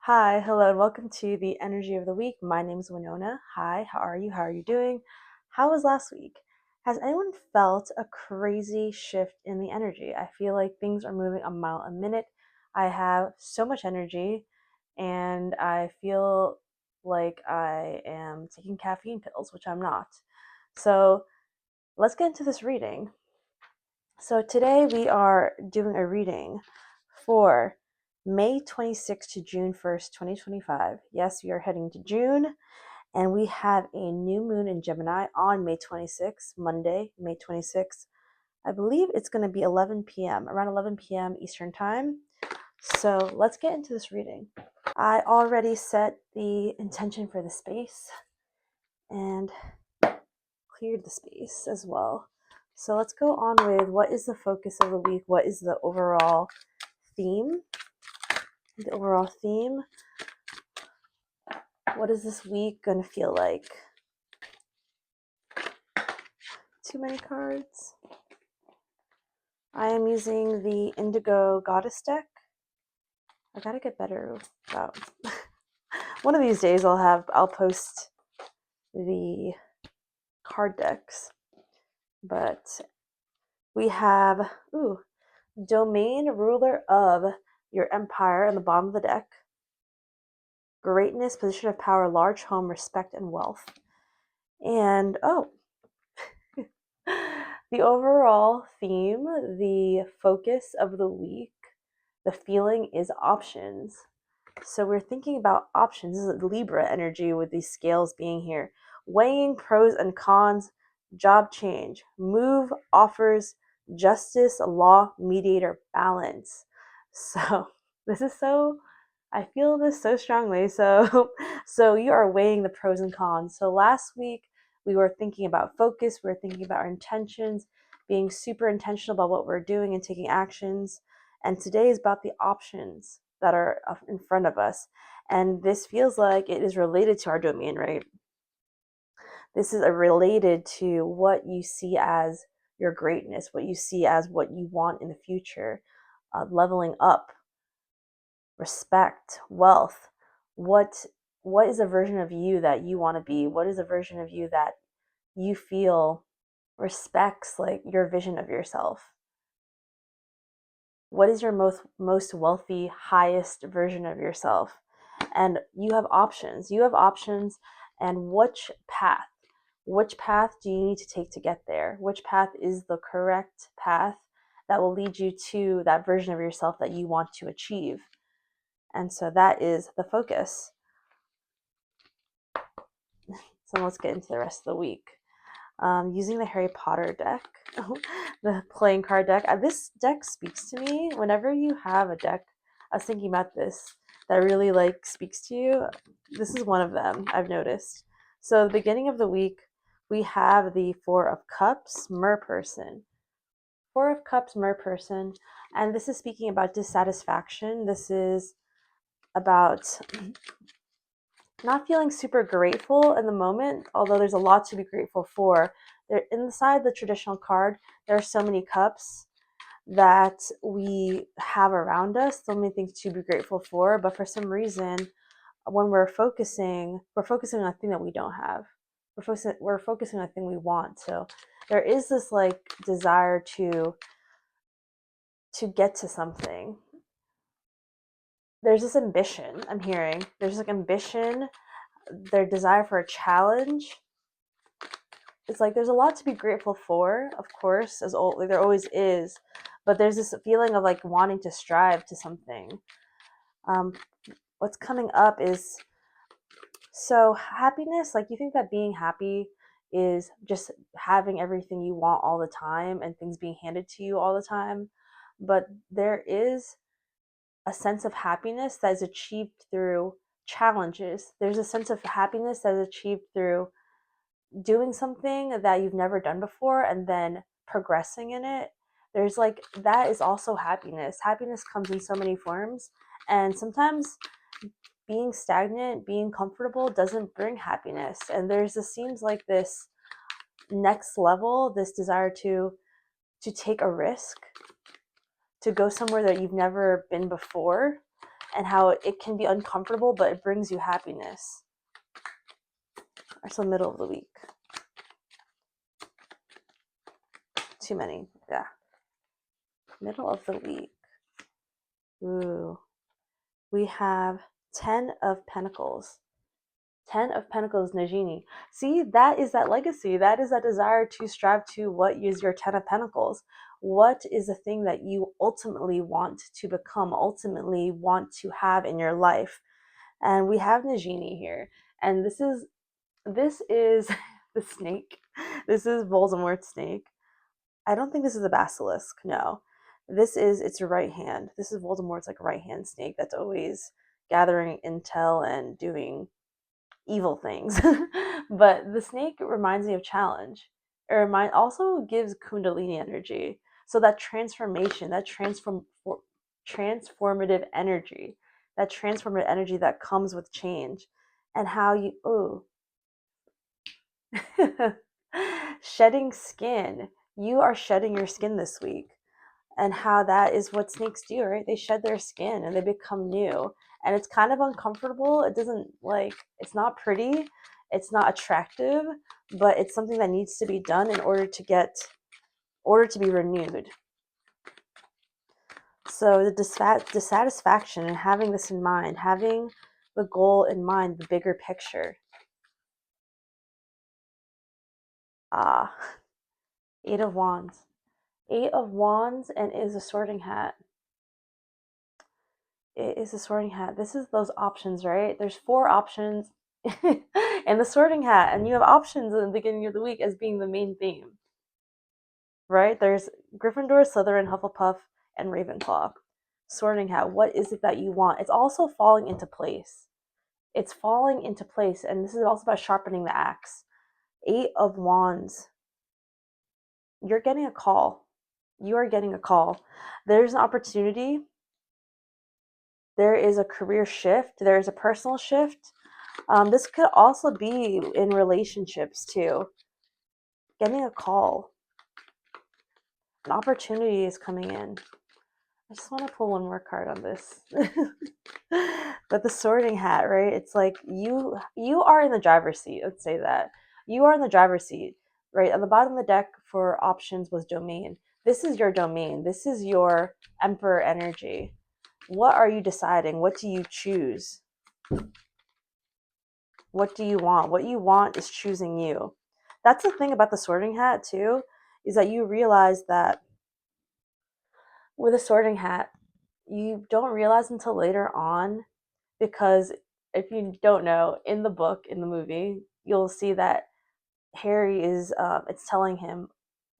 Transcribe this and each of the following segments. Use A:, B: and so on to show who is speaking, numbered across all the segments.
A: Hi, hello, and welcome to the Energy of the Week. My name is Winona. Hi, how are you? How are you doing? How was last week? Has anyone felt a crazy shift in the energy? I feel like things are moving a mile a minute. I have so much energy, and I feel like I am taking caffeine pills, which I'm not. So let's get into this reading. So today we are doing a reading for May 26th to June 1st, 2025. Yes, we are heading to June, and we have a new moon in Gemini on May 26th, Monday, May 26th. I believe it's going to be 11 p.m., around 11 p.m. Eastern Time. So let's get into this reading. I already set the intention for the space and cleared the space as well. So let's go on with what is the focus of the week? What is the overall theme? The overall theme. What is this week going to feel like? Too many cards. I am using the Indigo Goddess deck. I gotta get better about one of these days I'll post the card decks. But we have domain, ruler of your empire in the bottom of the deck. Greatness, position of power, large home, respect, and wealth. And the overall theme, the focus of the week, the feeling is options. So we're thinking about options. This is Libra energy with these scales being here. Weighing pros and cons, job change, move, offers, justice, law, mediator, balance. So this is I feel this so strongly. So you are weighing the pros and cons. So last week we were thinking about focus, we were thinking about our intentions, being super intentional about what we're doing and taking actions. And today is about the options that are in front of us. And this feels like it is related to our domain, right? This is related to what you see as your greatness, what you see as what you want in the future, leveling up, respect, wealth. What what is a version of you that you want to be? What is a version of you that you feel respects like your vision of yourself? What is your most wealthy, highest version of yourself? And you have options. You have options, and which path do you need to take to get there? Which path is the correct path that will lead you to that version of yourself that you want to achieve? And so that is the focus. So let's get into the rest of the week. Using the Harry Potter deck, the playing card deck. This deck speaks to me. Whenever you have a deck, I was thinking about this, that really speaks to you. This is one of them I've noticed. So the beginning of the week, we have the Four of Cups, Mer person. Four of Cups, Mer person. And this is speaking about dissatisfaction. This is about not feeling super grateful in the moment, although there's a lot to be grateful for. There, inside the traditional card, there are so many cups that we have around us, so many things to be grateful for. But for some reason, when we're focusing on a thing that we don't have. We're focusing on a thing we want. So there is this desire to get to something. There's this ambition I'm hearing. There's ambition, their desire for a challenge. It's there's a lot to be grateful for, of course, there always is, but there's this feeling of wanting to strive to something. What's coming up is happiness. You think that being happy is just having everything you want all the time and things being handed to you all the time, but there is a sense of happiness that is achieved through challenges. There's a sense of happiness that is achieved through doing something that you've never done before and then progressing in it. There's that is also happiness. Happiness comes in so many forms, and sometimes being stagnant, being comfortable doesn't bring happiness. And seems like this next level, this desire to take a risk, to go somewhere that you've never been before. and how it can be uncomfortable, but it brings you happiness. So middle of the week. Too many. Yeah. Middle of the week. Ooh. We have 10 of Pentacles. 10 of Pentacles, Nagini. See, that is that legacy. That is that desire to strive to what is your 10 of Pentacles. What is the thing that you ultimately want to become, ultimately want to have in your life? And we have Nagini here. And this is the snake. This is Voldemort's snake. I don't think this is a basilisk. No. This is its right hand. This is Voldemort's like right hand snake that's always gathering intel and doing evil things. But the snake reminds me of challenge. It also gives Kundalini energy. So that transformation, that transformative energy, that comes with change, and how you shedding skin. You are shedding your skin this week, and how that is what snakes do, right? They shed their skin and they become new. And it's kind of uncomfortable. It doesn't it's not pretty, it's not attractive, but it's something that needs to be done in order to be renewed. So the dissatisfaction and having this in mind, having the goal in mind, the bigger picture. Ah, 8 of Wands. 8 of Wands and is a sorting hat. It is a sorting hat. This is those options, right? There's 4 options in the sorting hat, and you have options in the beginning of the week as being the main theme, right? There's Gryffindor, Slytherin, Hufflepuff, and Ravenclaw. Sorting hat. What is it that you want? It's also falling into place. It's falling into place, and this is also about sharpening the axe. 8 of Wands. You're getting a call. You are getting a call. There's an opportunity. There is a career shift. There is a personal shift. This could also be in relationships too. Getting a call. An opportunity is coming in. I just want to pull one more card on this. But the sorting hat, right? It's like you are in the driver's seat. Let's say that. You are in the driver's seat, right? On the bottom of the deck for options was domain. This is your domain. This is your emperor energy. What are you deciding? What do you choose? What do you want? What you want is choosing you. That's the thing about the sorting hat too, is that you realize that with a sorting hat, you don't realize until later on, because if you don't know, in the book, in the movie, you'll see that Harry is, it's telling him,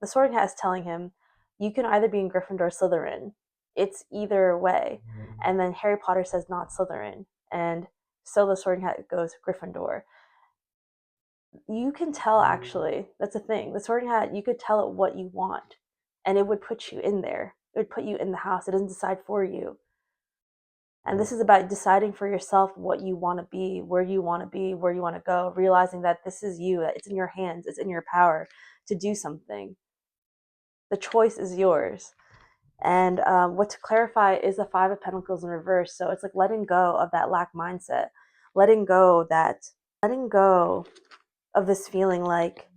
A: the sorting hat is telling him, you can either be in Gryffindor or Slytherin. It's either way. And then Harry Potter says not Slytherin. And so the sorting hat goes Gryffindor. You can tell, actually, that's a thing. The sorting hat, you could tell it what you want, and it would put you in there. It would put you in the house. It doesn't decide for you. And this is about deciding for yourself what you want to be, where you want to be, where you want to go, realizing that this is you, that it's in your hands, it's in your power to do something. The choice is yours. And what to clarify is the 5 of Pentacles in reverse. So it's like letting go of that lack mindset, letting go of this feeling like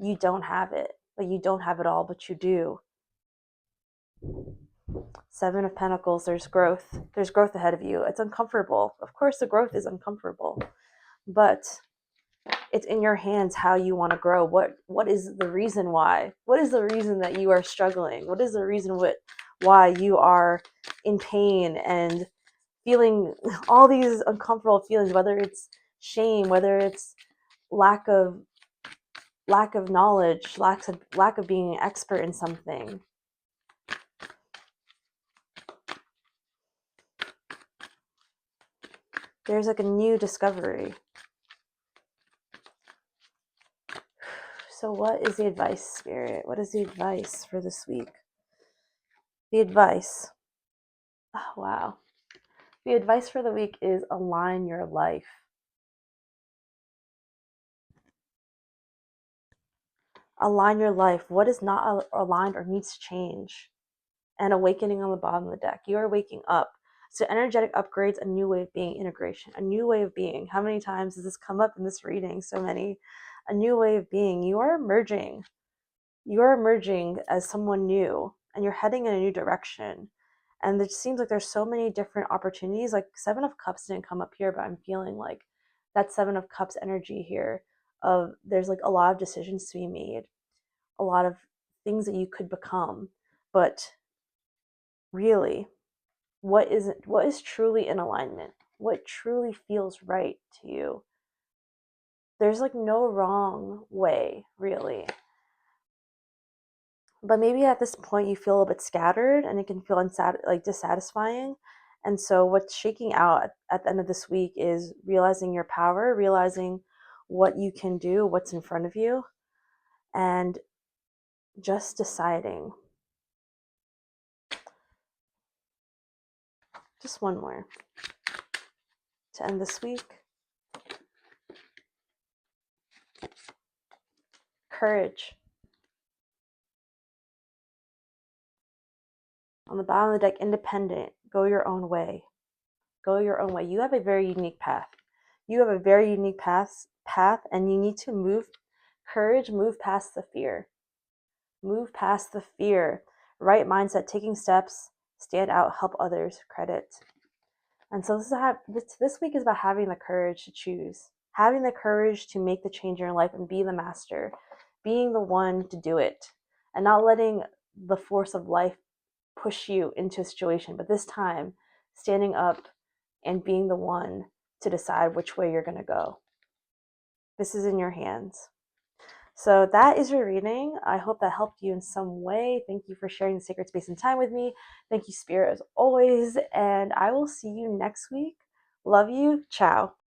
A: you don't have it, like you don't have it all, but you do. 7 of Pentacles, there's growth ahead of you. It's uncomfortable. Of course, the growth is uncomfortable, but it's in your hands how you want to grow. What is the reason why? What is the reason that you are struggling? What is the reason why you are in pain and feeling all these uncomfortable feelings, whether it's shame, whether it's lack of knowledge, lack of being an expert in something. There's like a new discovery. So what is the advice, Spirit? What is the advice for this week? The advice. Oh, wow. The advice for the week is align your life. Align your life. What is not aligned or needs to change? And awakening on the bottom of the deck. You are waking up. So energetic upgrades, a new way of being, integration, a new way of being. How many times does this come up in this reading? So many. A new way of being. You are emerging. You are emerging as someone new, and you're heading in a new direction. And it seems like there's so many different opportunities. Like Seven of Cups didn't come up here, but I'm feeling like that Seven of Cups energy here of there's like a lot of decisions to be made, a lot of things that you could become. But really, what is truly in alignment? What truly feels right to you? There's like no wrong way, really. But maybe at this point you feel a bit scattered and it can feel like dissatisfying. And so what's shaking out at the end of this week is realizing your power, realizing what you can do, what's in front of you, and just deciding. Just one more to end this week. Courage. On the bottom of the deck, independent. Go your own way. Go your own way. You have a very unique path. You have a very unique path, and you need to move courage, move past the fear. Move past the fear. Right mindset, taking steps, stand out, help others, credit. And so this week is about having the courage to choose, having the courage to make the change in your life and be the master, being the one to do it, and not letting the force of life push you into a situation, but this time standing up and being the one to decide which way you're going to go. This is in your hands. So that is your reading. I hope that helped you in some way. Thank you for sharing the sacred space and time with me. Thank you, Spirit, as always. And I will see you next week. Love you. Ciao.